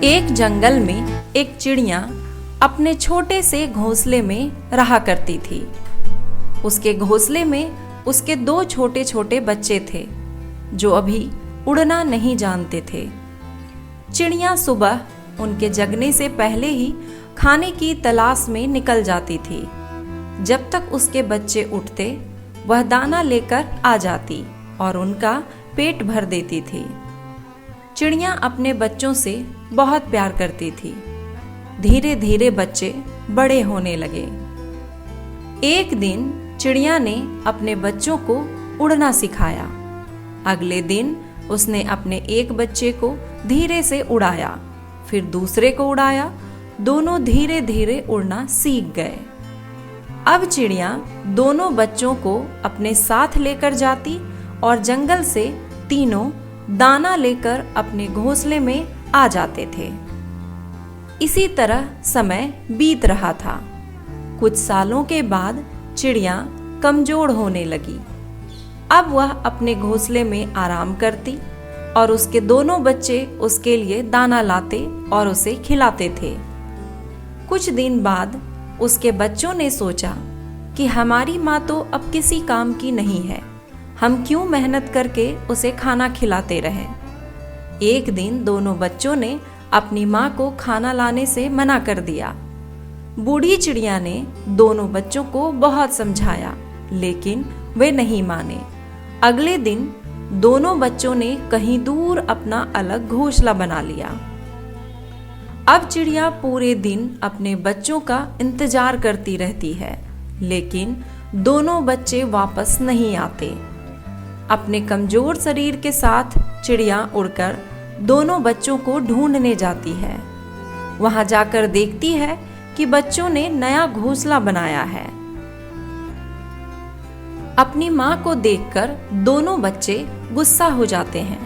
एक जंगल में एक चिड़िया अपने छोटे से घोंसले में रहा करती थी। उसके घोंसले में उसके दो छोटे छोटे बच्चे थे जो अभी उड़ना नहीं जानते थे। चिड़िया सुबह उनके जगने से पहले ही खाने की तलाश में निकल जाती थी। जब तक उसके बच्चे उठते वह दाना लेकर आ जाती और उनका पेट भर देती थी। चिड़िया अपने बच्चों से बहुत प्यार करती थी। धीरे धीरे बच्चे बड़े होने लगे। एक दिन चिड़िया ने अपने बच्चों को उड़ना सिखाया। अगले दिन उसने अपने एक बच्चे को धीरे से उड़ाया, फिर दूसरे को उड़ाया। दोनों धीरे धीरे उड़ना सीख गए। अब चिड़िया दोनों बच्चों को अपने साथ लेकर जाती और जंगल से तीनों दाना लेकर अपने घोंसले में आ जाते थे। इसी तरह समय बीत रहा था। कुछ सालों के बाद चिड़िया कमजोर होने लगी। अब वह अपने घोंसले में आराम करती और उसके दोनों बच्चे उसके लिए दाना लाते और उसे खिलाते थे। कुछ दिन बाद उसके बच्चों ने सोचा कि हमारी माँ तो अब किसी काम की नहीं है, हम क्यों मेहनत करके उसे खाना खिलाते रहें। एक दिन दोनों बच्चों ने अपनी माँ को खाना लाने से मना कर दिया। बूढ़ी चिड़िया ने दोनों बच्चों को बहुत समझाया, लेकिन वे नहीं माने। अगले दिन दोनों बच्चों ने कहीं दूर अपना अलग घोंसला बना लिया। अब चिड़िया पूरे दिन अपने बच्चों का इंतजार करती रहती है, लेकिन दोनों बच्चे वापस नहीं आते। अपने कमजोर शरीर के साथ चिड़िया उड़कर दोनों बच्चों को ढूंढने जाती है। वहां जाकर देखती है कि बच्चों ने नया घोंसला बनाया है। अपनी मां को देखकर दोनों बच्चे गुस्सा हो जाते हैं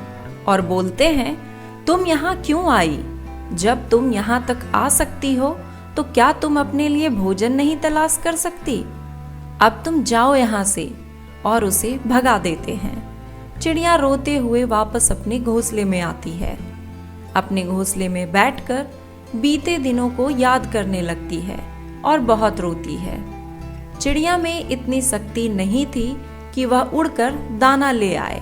और बोलते हैं, तुम यहाँ क्यों आई? जब तुम यहाँ तक आ सकती हो तो क्या तुम अपने लिए भोजन नहीं तलाश कर सकती? अब तुम जाओ यहाँ से, और उसे भगा देते हैं। चिड़िया रोते हुए वापस अपने घोंसले में आती है। अपने घोंसले में बैठकर बीते दिनों को याद करने लगती है और बहुत रोती है। चिड़िया में इतनी शक्ति नहीं थी कि वह उड़कर दाना ले आए,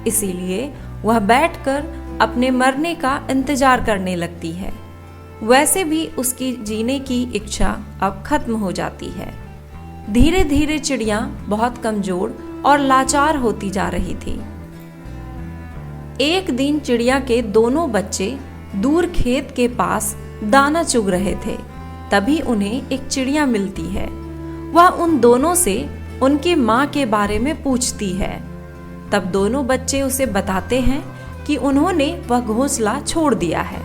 इसीलिए वह बैठकर अपने मरने का इंतजार करने लगती है। वैसे भी उसकी जीने की इच्छा अब खत्म हो जाती है। धीरे धीरे चिड़िया बहुत कमजोर और लाचार होती जा रही थी। एक दिन चिड़िया के दोनों बच्चे दूर खेत के पास दाना चुग रहे थे। तभी उन्हें एक चिड़िया मिलती है। वह उन दोनों से उनकी माँ के बारे में पूछती है। तब दोनों बच्चे उसे बताते हैं कि उन्होंने वह घोंसला छोड़ दिया है।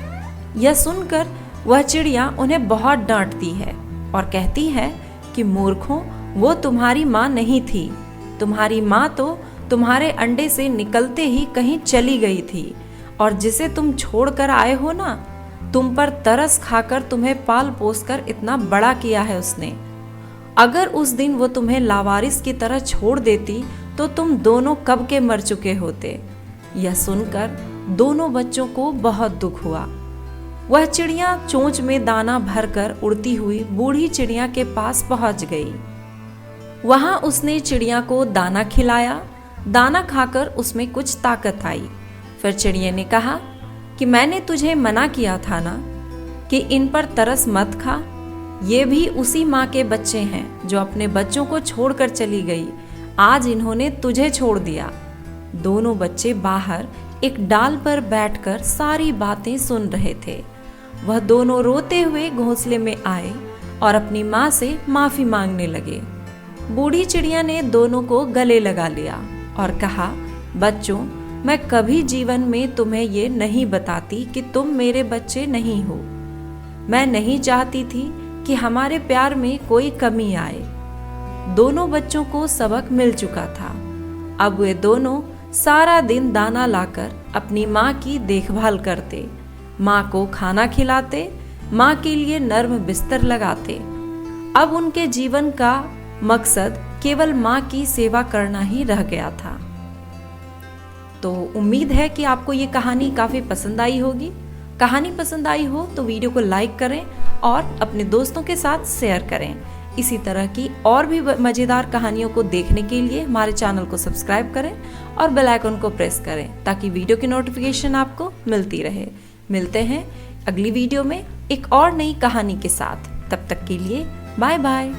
यह सुनकर वह चिड़िया उन्हें बहुत डांटती है और कहती है कि मूर्खों, वो तुम्हारी माँ नहीं थी। तुम्हारी माँ तो तुम्हारे अंडे से निकलते ही कहीं चली गई थी, और जिसे तुम छोड़ कर आए हो ना, तुम पर तरस खाकर तुम्हें पाल पोस कर इतना बड़ा किया है उसने। अगर उस दिन वो तुम्हें लावारिस की तरह छोड़ देती तो तुम दोनों कब के मर चुके होते। यह सुनकर दोनों बच्चों को बहुत दुख हुआ। वह चिड़िया चोंच में दाना भरकर उड़ती हुई बूढ़ी चिड़िया के पास पहुंच गई। वहां उसने चिड़िया को दाना खिलाया। दाना खाकर उसमें कुछ ताकत आई। फिर चिड़िया ने कहा कि मैंने तुझे मना किया था ना कि इन पर तरस मत खा। ये भी उसी माँ के बच्चे हैं जो अपने बच्चों को छोड़कर चली गई। आज इन्होंने तुझे छोड़ दिया। दोनों बच्चे बाहर एक डाल पर बैठकर सारी बातें सुन रहे थे। वह दोनों रोते हुए घोंसले में आए और अपनी माँ से माफी मांगने लगे। बूढ़ी चिड़िया ने दोनों को गले लगा लिया और कहा, बच्चों, मैं कभी जीवन में तुम्हें ये नहीं बताती कि तुम मेरे बच्चे नहीं हो। मैं नहीं चाहती थी कि हमारे प्यार में कोई कमी आए। दोनों बच्चों को सबक मिल चुका था। अब वे दोनों सारा दिन दाना लाकर अपनी माँ की देखभाल करते, माँ को खाना खिलाते, माँ के लिए नर्म बिस्तर लगाते। अब उनके जीवन का मकसद केवल माँ की सेवा करना ही रह गया था। तो उम्मीद है कि आपको ये कहानी काफ़ी पसंद आई होगी। कहानी पसंद आई हो तो वीडियो को लाइक करें और अपने दोस्तों के साथ शेयर करें। इसी तरह की और भी मज़ेदार कहानियों को देखने के लिए हमारे चैनल को सब्सक्राइब करें और बेल आइकन को प्रेस करें ताकि वीडियो की नोटिफिकेशन आपको मिलती रहे। मिलते हैं अगली वीडियो में एक और नई कहानी के साथ। तब तक के लिए बाय बाय।